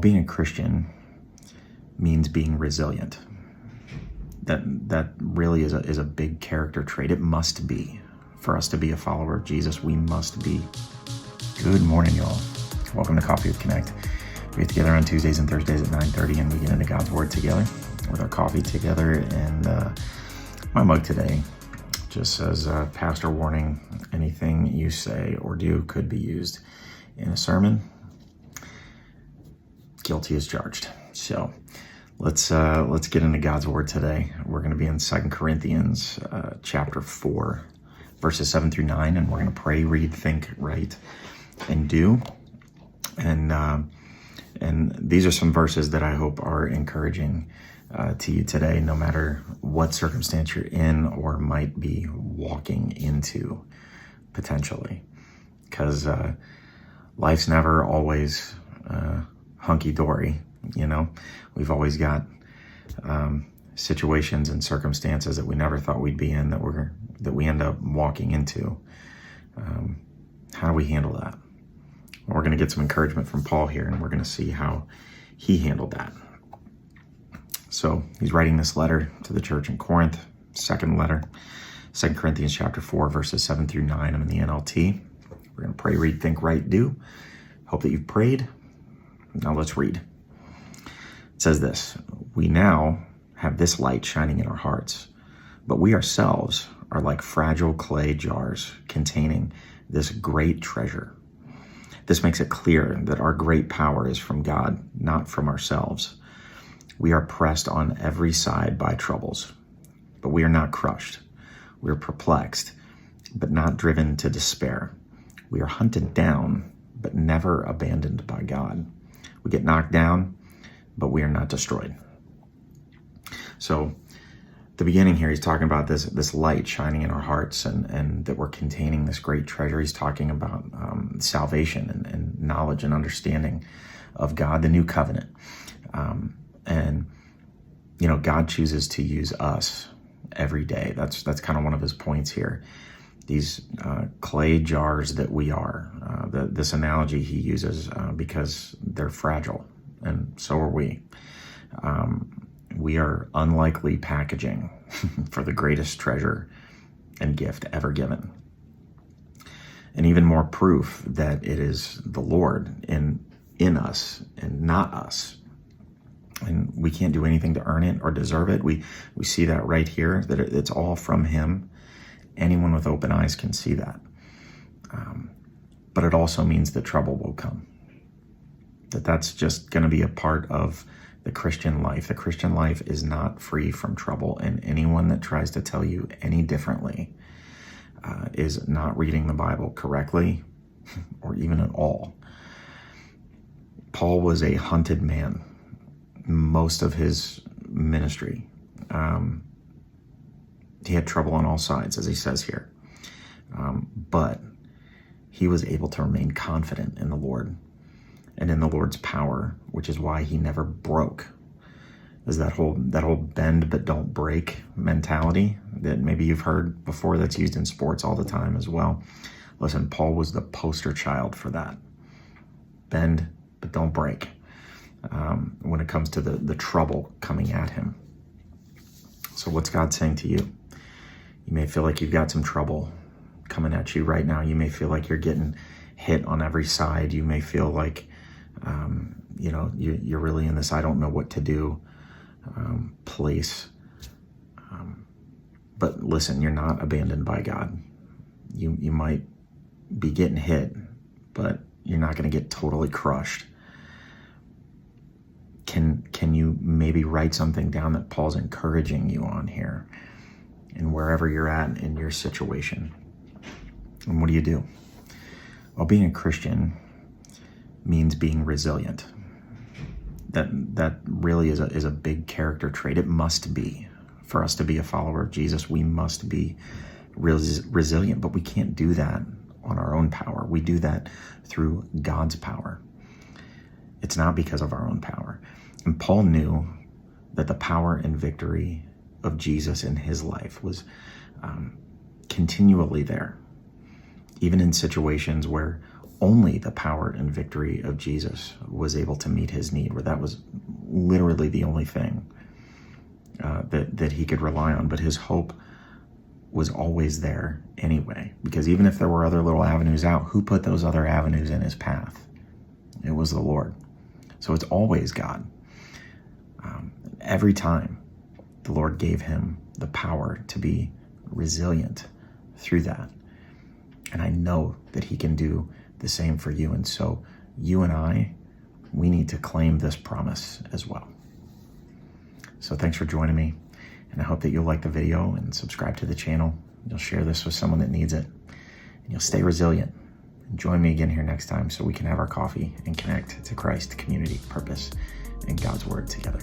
being a Christian means being resilient. That really is a big character trait. It must be. For us to be a follower of Jesus, we must be. Good morning, y'all. Welcome to Coffee with Connect. We get together on Tuesdays and Thursdays at 9:30, and we get into God's Word together with our coffee together. And my mug today just says, Pastor warning, anything you say or do could be used in a sermon. Guilty as charged. So let's get into God's Word today. We're going to be in 2 Corinthians chapter 4, verses 7 through 9, and we're going to pray, read, think, write, and do. And these are some verses that I hope are encouraging to you today, no matter what circumstance you're in or might be walking into potentially. Because life's never always hunky-dory, you know? We've always got situations and circumstances that we never thought we'd be in that we end up walking into. How do we handle that? Well, we're going to get some encouragement from Paul here, and we're going to see how he handled that. So he's writing this letter to the church in Corinth, second letter, 2 Corinthians chapter 4, verses 7 through 9. I'm in the NLT. We're going to pray, read, think, write, do. Hope that you've prayed. Now let's read. It says this: we now have this light shining in our hearts, but we ourselves are like fragile clay jars containing this great treasure. This makes it clear that our great power is from God, not from ourselves. We are pressed on every side by troubles, but we are not crushed. We are perplexed, but not driven to despair. We are hunted down, but never abandoned by God. We get knocked down, but we are not destroyed. So the beginning here, he's talking about this light shining in our hearts and that we're containing this great treasure. He's talking about salvation and knowledge and understanding of God, the new covenant. And, you know, God chooses to use us every day. That's kind of one of his points here. These clay jars that we are, this analogy he uses because they're fragile, and so are we. We are unlikely packaging for the greatest treasure and gift ever given. And even more proof that it is the Lord in us and not us. And we can't do anything to earn it or deserve it. We see that right here, that it's all from him. Anyone with open eyes can see that. But it also means that trouble will come. That's just going to be a part of the Christian life. The Christian life is not free from trouble, and anyone that tries to tell you any differently is not reading the Bible correctly or even at all. Paul was a hunted man most of his ministry. He had trouble on all sides, as he says here. But he was able to remain confident in the Lord and in the Lord's power, which is why he never broke. Is that whole bend but don't break mentality that maybe you've heard before, that's used in sports all the time as well. Listen, Paul was the poster child for that. Bend but don't break when it comes to the trouble coming at him. So what's God saying to you? You may feel like you've got some trouble coming at you right now. You may feel like you're getting hit on every side. You may feel like you're really in this I don't know what to do place. But listen, you're not abandoned by God. You might be getting hit, but you're not going to get totally crushed. Can you maybe write something down that Paul's encouraging you on here and wherever you're at in your situation? And what do? Well, being a Christian means being resilient. That really is a big character trait. It must be. For us to be a follower of Jesus, we must be resilient, but we can't do that on our own power. We do that through God's power. It's not because of our own power. And Paul knew that the power and victory of Jesus in his life was continually there, even in situations where only the power and victory of Jesus was able to meet his need, where that was literally the only thing that he could rely on. But his hope was always there anyway, because even if there were other little avenues out, who put those other avenues in his path? It was the Lord. So it's always God. Every time the Lord gave him the power to be resilient through that. And I know that he can do the same for you. And so you and I, we need to claim this promise as well. So thanks for joining me. And I hope that you'll like the video and subscribe to the channel. You'll share this with someone that needs it. And you'll stay resilient. And join me again here next time so we can have our coffee and connect to Christ, community, purpose, and God's word together.